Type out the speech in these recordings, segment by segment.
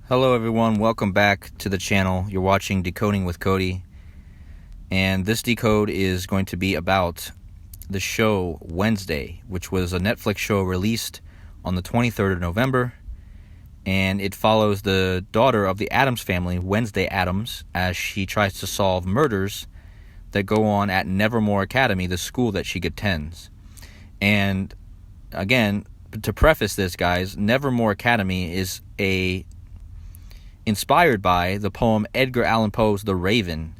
Hello everyone, welcome back to the channel. You're watching Decoding with Cody, and this decode is going to be about the show Wednesday, which was a Netflix show released on the 23rd of November, and it follows the daughter of the Addams family, Wednesday Addams, as she tries to solve murders that go on at Nevermore Academy, the school that she attends. And again, to preface this, guys, Nevermore Academy is inspired by the poem Edgar Allan Poe's The Raven,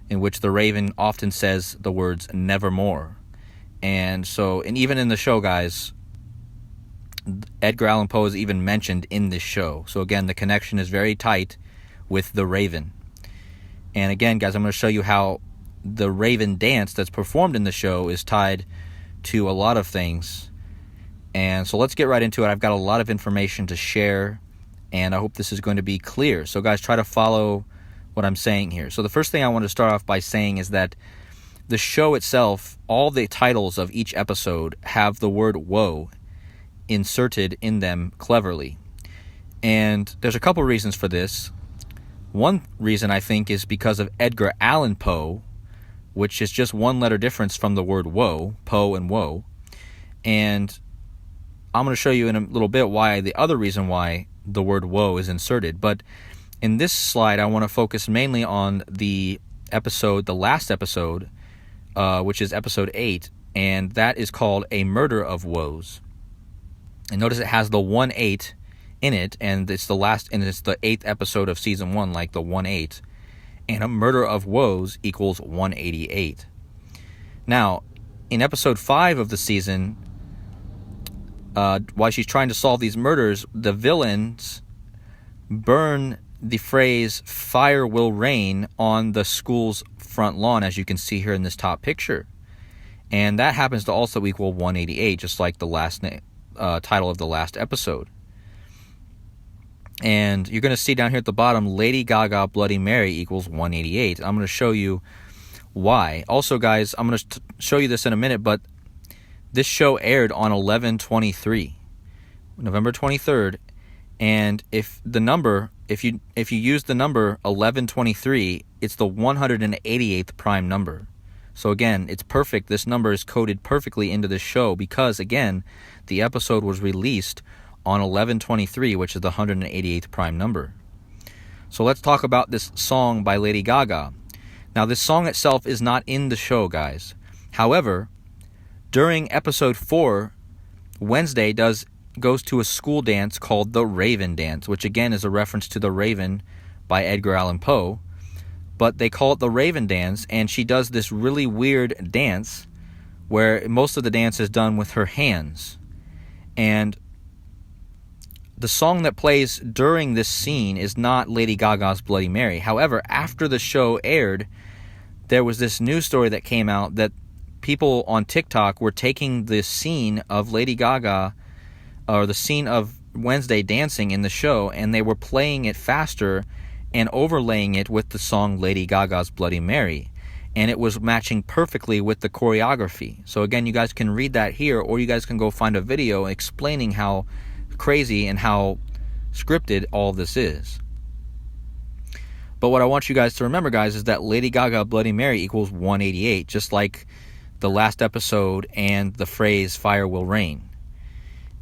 in which the raven often says the words nevermore. And even in the show, guys, Edgar Allan Poe is even mentioned in this show. So again, the connection is very tight with the raven. And again, guys, I'm going to show you how the raven dance that's performed in the show is tied to a lot of things. And so let's get right into it. I've got a lot of information to share, and I hope this is going to be clear. So guys, try to follow what I'm saying here. So the first thing I want to start off by saying is that the show itself, all the titles of each episode have the word woe inserted in them cleverly. And there's a couple reasons for this. One reason, I think, is because of Edgar Allan Poe, which is just one letter difference from the word woe, Poe and woe. And I'm going to show you in a little bit why the other reason why the word woe is inserted. But in this slide, I want to focus mainly on the last episode, which is episode 8, and that is called A Murder of Woes. And notice it has the 1-8 in it, and it's the 8th episode of season 1, like the 1-8. And A Murder of Woes equals 188. Now, in episode 5 of the season, while she's trying to solve these murders, the villains burn the phrase "fire will rain" on the school's front lawn, as you can see here in this top picture. And that happens to also equal 188, just like the last title of the last episode. And you're going to see down here at the bottom, Lady Gaga Bloody Mary equals 188. I'm going to show you why. Also, guys, I'm going to show you this in a minute, but this show aired on 11/23, November 23rd, and if you use the number 11/23, it's the 188th prime number. So again, it's perfect. This number is coded perfectly into this show because, again, the episode was released on 11/23, which is the 188th prime number. So let's talk about this song by Lady Gaga. Now, this song itself is not in the show, guys. However, during episode 4, Wednesday goes to a school dance called the Raven Dance, which again is a reference to The Raven by Edgar Allan Poe. But they call it the Raven Dance, and she does this really weird dance where most of the dance is done with her hands. And the song that plays during this scene is not Lady Gaga's Bloody Mary. However, after the show aired, there was this news story that came out that people on TikTok were taking the scene of Lady Gaga, or the scene of Wednesday dancing in the show, and they were playing it faster and overlaying it with the song Lady Gaga's Bloody Mary. And it was matching perfectly with the choreography. So again, you guys can read that here, or you guys can go find a video explaining how crazy and how scripted all this is. But what I want you guys to remember, guys, is that Lady Gaga Bloody Mary equals 188, just like the last episode and the phrase "fire will rain."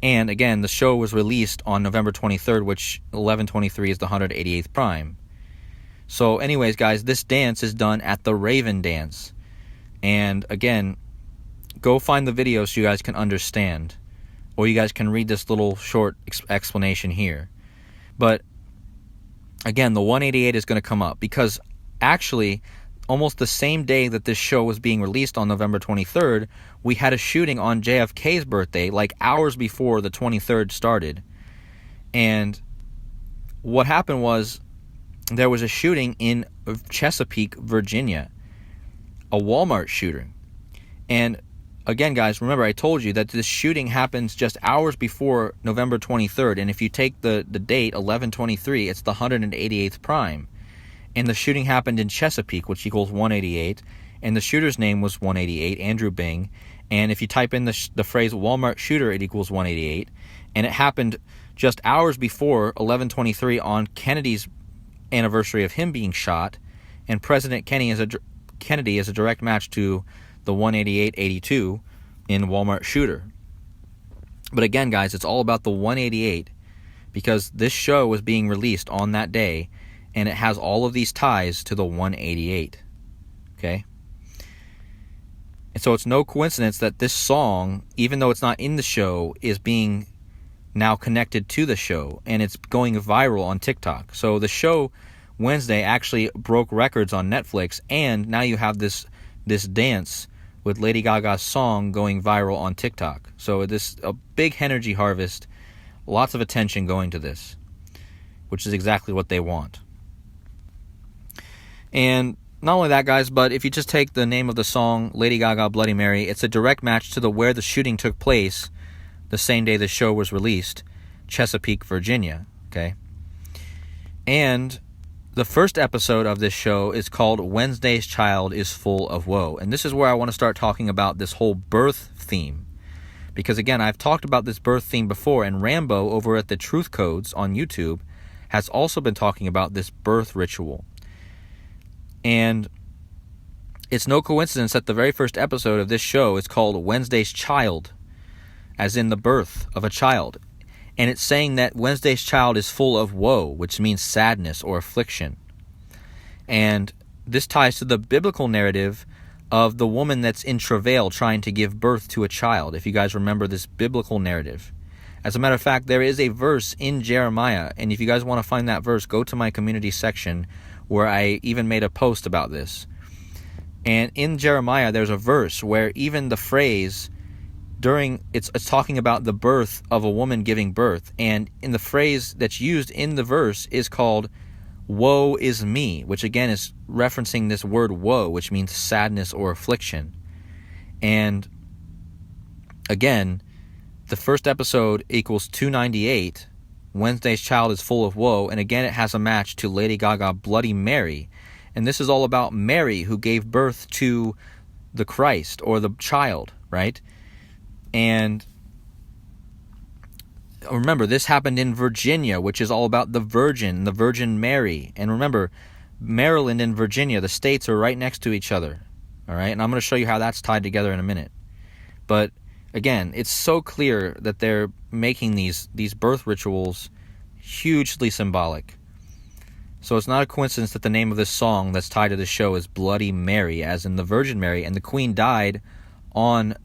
And again, the show was released on November 23rd, which 11/23 is the 188th prime. So anyways, guys, this dance is done at the Raven Dance. And again, go find the video so you guys can understand, or you guys can read this little short explanation here. But again, the 188 is going to come up because actually, almost the same day that this show was being released on November 23rd, we had a shooting on JFK's birthday, like hours before the 23rd started. And what happened was there was a shooting in Chesapeake, Virginia, a Walmart shooting. And again, guys, remember I told you that this shooting happens just hours before November 23rd. And if you take the date, 11/23, it's the 188th prime. And the shooting happened in Chesapeake, which equals 188. And the shooter's name was 188, Andrew Bing. And if you type in the phrase Walmart shooter, it equals 188. And it happened just hours before 11/23 on Kennedy's anniversary of him being shot, and President Kennedy is a direct match to the 188-82 in Walmart shooter. But again, guys, it's all about the 188 because this show was being released on that day, and it has all of these ties to the 188. Okay? And so it's no coincidence that this song, even though it's not in the show, is being now connected to the show, and it's going viral on TikTok. So the show Wednesday actually broke records on Netflix, and now you have this dance with Lady Gaga's song going viral on TikTok. So this a big energy harvest, lots of attention going to this, which is exactly what they want. And not only that, guys, but if you just take the name of the song, Lady Gaga, Bloody Mary, it's a direct match to where the shooting took place the same day the show was released, Chesapeake, Virginia, okay? And the first episode of this show is called Wednesday's Child is Full of Woe. And this is where I want to start talking about this whole birth theme. Because, again, I've talked about this birth theme before, and Rambo over at the Truth Codes on YouTube has also been talking about this birth ritual. And it's no coincidence that the very first episode of this show is called Wednesday's Child, as in the birth of a child. And it's saying that Wednesday's child is full of woe, which means sadness or affliction. And this ties to the biblical narrative of the woman that's in travail trying to give birth to a child, if you guys remember this biblical narrative. As a matter of fact, there is a verse in Jeremiah, and if you guys want to find that verse, go to my community section where I even made a post about this. And in Jeremiah, there's a verse where even the phrase it's talking about the birth of a woman giving birth, and in the phrase that's used in the verse is called "woe is me," which again is referencing this word woe, which means sadness or affliction. And again, the first episode equals 298. Wednesday's Child is Full of Woe, and again it has a match to Lady Gaga, Bloody Mary. And this is all about Mary, who gave birth to the Christ, or the child, right? And remember, this happened in Virginia, which is all about the Virgin Mary. And remember, Maryland and Virginia, the states are right next to each other. All right? And I'm going to show you how that's tied together in a minute. But again, it's so clear that they're making these birth rituals hugely symbolic. So it's not a coincidence that the name of this song that's tied to the show is Bloody Mary, as in the Virgin Mary. And the Queen died on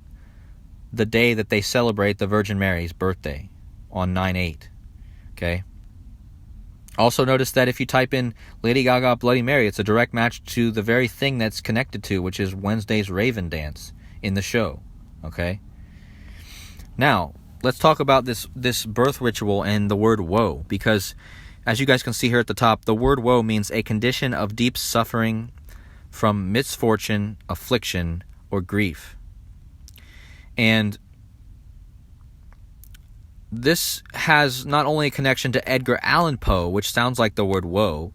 the day that they celebrate the Virgin Mary's birthday, on 9/8. Okay? Also notice that if you type in Lady Gaga Bloody Mary, it's a direct match to the very thing that's connected to, which is Wednesday's Raven Dance in the show. Okay? Now, let's talk about this birth ritual and the word woe, because as you guys can see here at the top, the word woe means a condition of deep suffering from misfortune, affliction, or grief. And this has not only a connection to Edgar Allan Poe, which sounds like the word woe,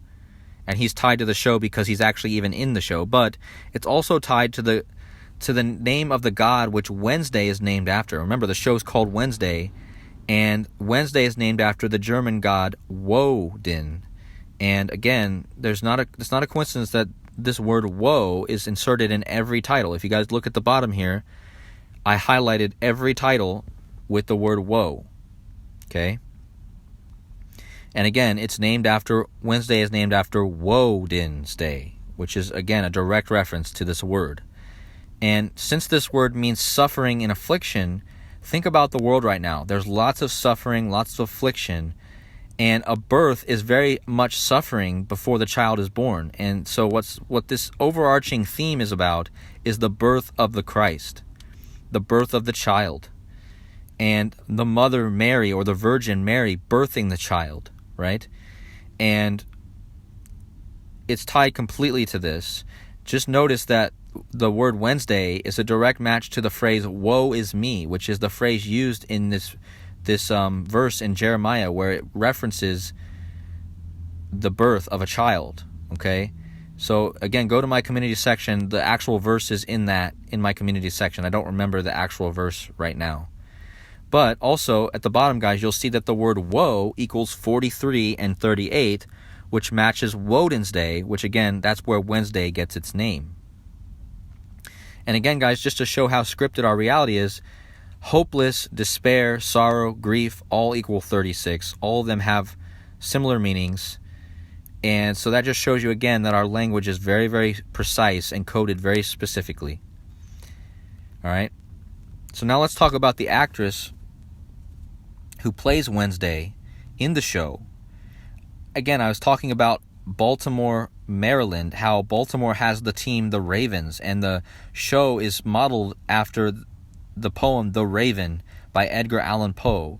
and he's tied to the show because he's actually even in the show, but it's also tied to the name of the god which Wednesday is named after. Remember, the show's called Wednesday, and Wednesday is named after the German god Woden. And again, it's not a coincidence that this word woe is inserted in every title. If you guys look at the bottom here, I highlighted every title with the word woe. Okay? And again, Wednesday is named after Woden's Day, which is, again, a direct reference to this word. And since this word means suffering and affliction, think about the world right now. There's lots of suffering, lots of affliction, and a birth is very much suffering before the child is born. And so what this overarching theme is about is the birth of the Christ, the birth of the child, and the Mother Mary, or the Virgin Mary, birthing the child, right? And it's tied completely to this. Just notice that the word Wednesday is a direct match to the phrase "woe is me," which is the phrase used in this verse in Jeremiah, where it references the birth of a child. Okay? So again, go to my community section. The actual verse is in my community section. I don't remember the actual verse right now. But also, at the bottom, guys, you'll see that the word woe equals 43 and 38, which matches Woden's Day, which, again, that's where Wednesday gets its name. And again, guys, just to show how scripted our reality is, hopeless, despair, sorrow, grief, all equal 36. All of them have similar meanings. And so that just shows you, again, that our language is very, very precise and coded very specifically. All right? So now let's talk about the actress who plays Wednesday in the show. Again, I was talking about Baltimore, Maryland, how Baltimore has the team The Ravens, and the show is modeled after the poem The Raven by Edgar Allan Poe.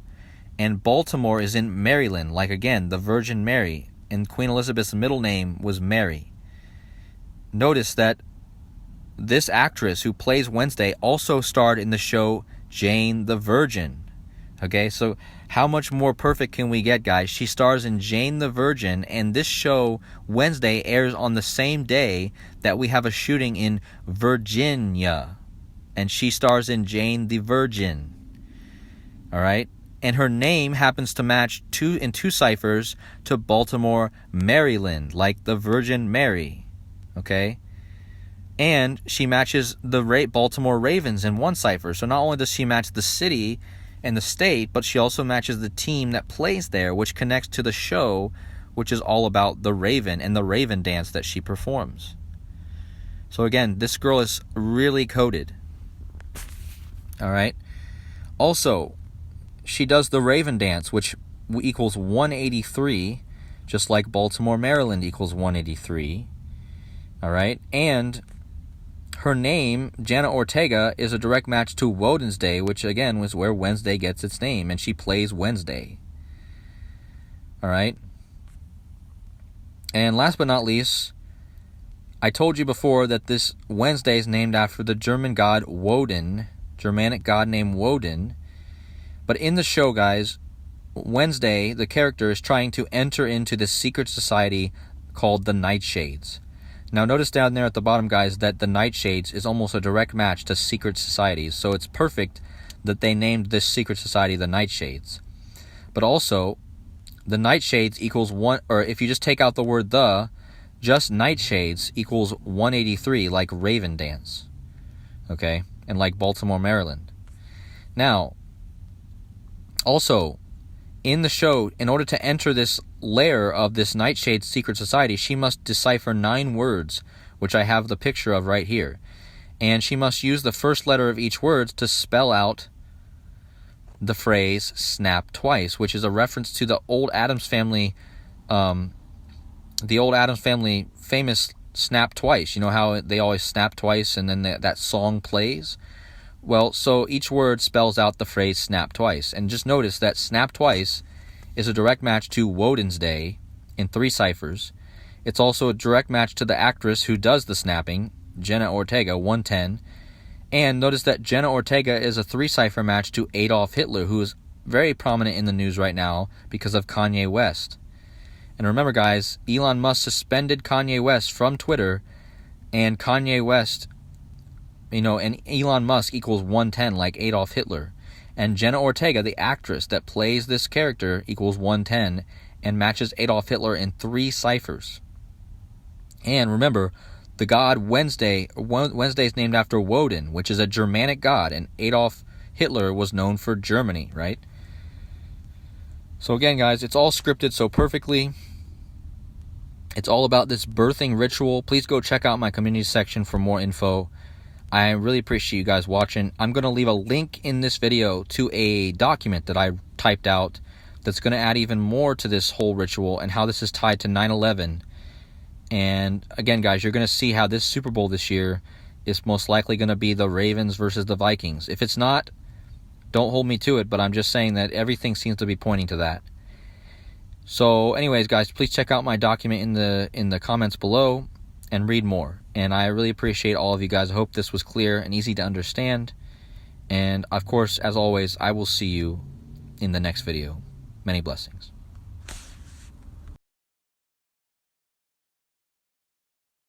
And Baltimore is in Maryland, like, again, the Virgin Mary, and Queen Elizabeth's middle name was Mary. Notice that this actress who plays Wednesday also starred in the show Jane the Virgin. Okay, so how much more perfect can we get, guys? She stars in Jane the Virgin, and this show, Wednesday, airs on the same day that we have a shooting in Virginia. And she stars in Jane the Virgin. All right? And her name happens to match in two ciphers to Baltimore, Maryland, like the Virgin Mary. Okay? And she matches the Baltimore Ravens in one cipher. So not only does she match the city and the state, but she also matches the team that plays there, which connects to the show, which is all about the Raven and the Raven dance that she performs. So again, this girl is really coded. All right? Also, she does the Raven dance, which equals 183, just like Baltimore, Maryland equals 183. All right? And her name, Jenna Ortega, is a direct match to Woden's Day, which, again, was where Wednesday gets its name, and she plays Wednesday. All right? And last but not least, I told you before that this Wednesday is named after the German god Woden, Germanic god named Woden. But in the show, guys, Wednesday, the character, is trying to enter into this secret society called the Nightshades. Now, notice down there at the bottom, guys, that the Nightshades is almost a direct match to secret societies. So it's perfect that they named this secret society the Nightshades. But also, the Nightshades equals one, or if you just take out the word the, just Nightshades equals 183, like Raven Dance. Okay? And like Baltimore, Maryland. Now, also, in the show, in order to enter this lair of this Nightshade secret society, she must decipher 9 words, which I have the picture of right here. And she must use the first letter of each word to spell out the phrase snap twice, which is a reference to the old Addams Family, famous snap twice. You know how they always snap twice and then that song plays? Well, so each word spells out the phrase snap twice. And just notice that snap twice is a direct match to Woden's Day in 3 ciphers. It's also a direct match to the actress who does the snapping, Jenna Ortega, 110. And notice that Jenna Ortega is a 3-cipher match to Adolf Hitler, who is very prominent in the news right now because of Kanye West. And remember, guys, Elon Musk suspended Kanye West from Twitter, and Kanye West, and Elon Musk equals 110, like Adolf Hitler. And Jenna Ortega, the actress that plays this character, equals 110 and matches Adolf Hitler in 3 ciphers. And remember, the god Wednesday is named after Woden, which is a Germanic god, and Adolf Hitler was known for Germany, right? So again, guys, it's all scripted so perfectly. It's all about this birthing ritual. Please go check out my community section for more info. I really appreciate you guys watching. I'm going to leave a link in this video to a document that I typed out that's going to add even more to this whole ritual and how this is tied to 9/11. And again, guys, you're going to see how this Super Bowl this year is most likely going to be the Ravens versus the Vikings. If it's not, don't hold me to it, but I'm just saying that everything seems to be pointing to that. So anyways, guys, please check out my document in the comments below and read more. And I really appreciate all of you guys. I hope this was clear and easy to understand. And of course, as always, I will see you in the next video. Many blessings.